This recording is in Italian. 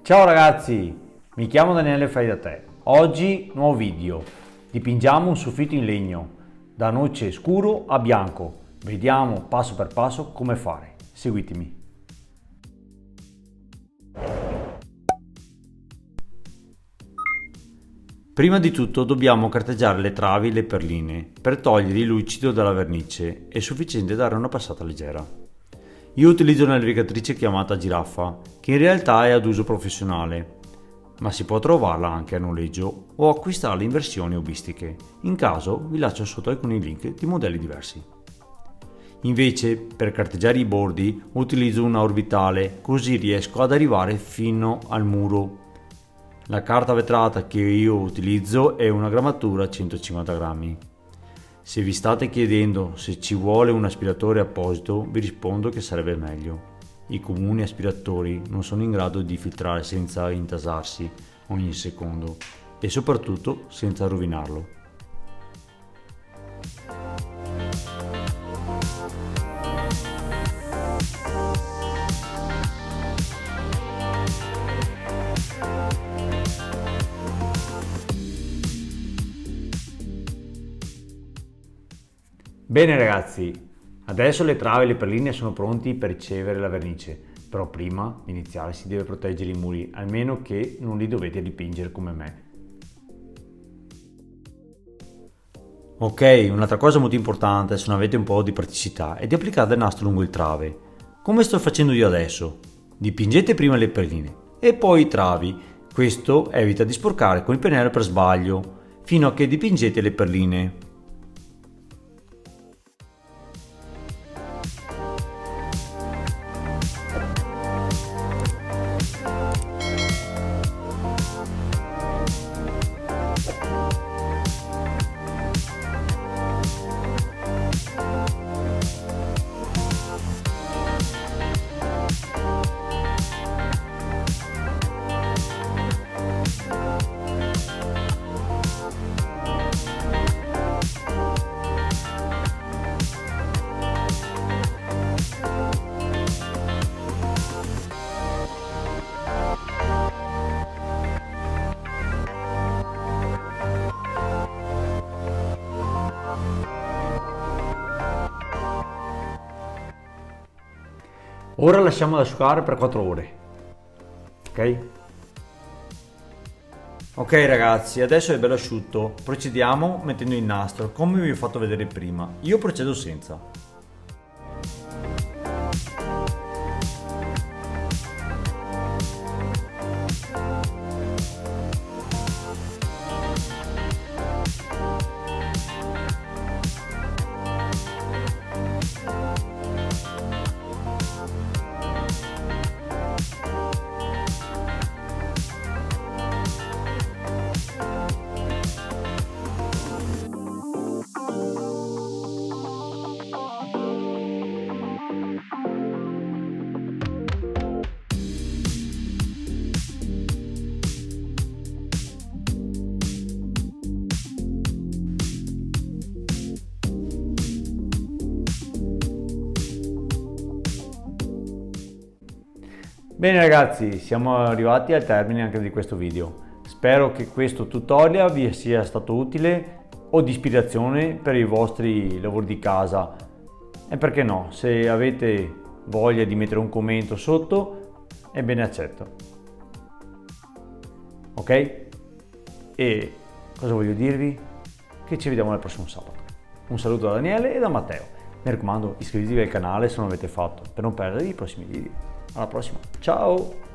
Ciao ragazzi, mi chiamo Daniele Fai da te. Oggi nuovo video. Dipingiamo un soffitto in legno, da noce scuro a bianco. Vediamo passo per passo come fare. Seguitemi. Prima di tutto dobbiamo carteggiare le travi e le perline per togliere il lucido dalla vernice. È sufficiente dare una passata leggera. Io utilizzo una navigatrice chiamata Giraffa, che in realtà è ad uso professionale, ma si può trovarla anche a noleggio o acquistarla in versioni hobbistiche. In caso vi lascio sotto alcuni link di modelli diversi. Invece, per carteggiare i bordi utilizzo una orbitale, così riesco ad arrivare fino al muro. La carta vetrata che io utilizzo è una grammatura 150 grammi. Se vi state chiedendo se ci vuole un aspiratore apposito, vi rispondo che sarebbe meglio. I comuni aspiratori non sono in grado di filtrare senza intasarsi ogni secondo e soprattutto senza rovinarlo. Bene ragazzi, adesso le travi e le perline sono pronti per ricevere la vernice, però prima di iniziare si deve proteggere i muri, almeno che non li dovete dipingere come me. Ok, un'altra cosa molto importante se non avete un po' di praticità è di applicare del nastro lungo il trave, come sto facendo io adesso. Dipingete prima le perline e poi i travi, questo evita di sporcare con il pennello per sbaglio, fino a che dipingete le perline. Ora lasciamo ad asciugare per 4 ore, ok? Ok ragazzi, adesso è bello asciutto, procediamo mettendo il nastro, come vi ho fatto vedere prima. Io procedo senza. Bene ragazzi, siamo arrivati al termine anche di questo video. Spero che questo tutorial vi sia stato utile o di ispirazione per i vostri lavori di casa. E perché no, se avete voglia di mettere un commento sotto, è ben accetto. Ok? E cosa voglio dirvi? Che ci vediamo il prossimo sabato. Un saluto da Daniele e da Matteo. Mi raccomando, iscrivetevi al canale se non l'avete fatto per non perdere i prossimi video. Alla prossima, ciao!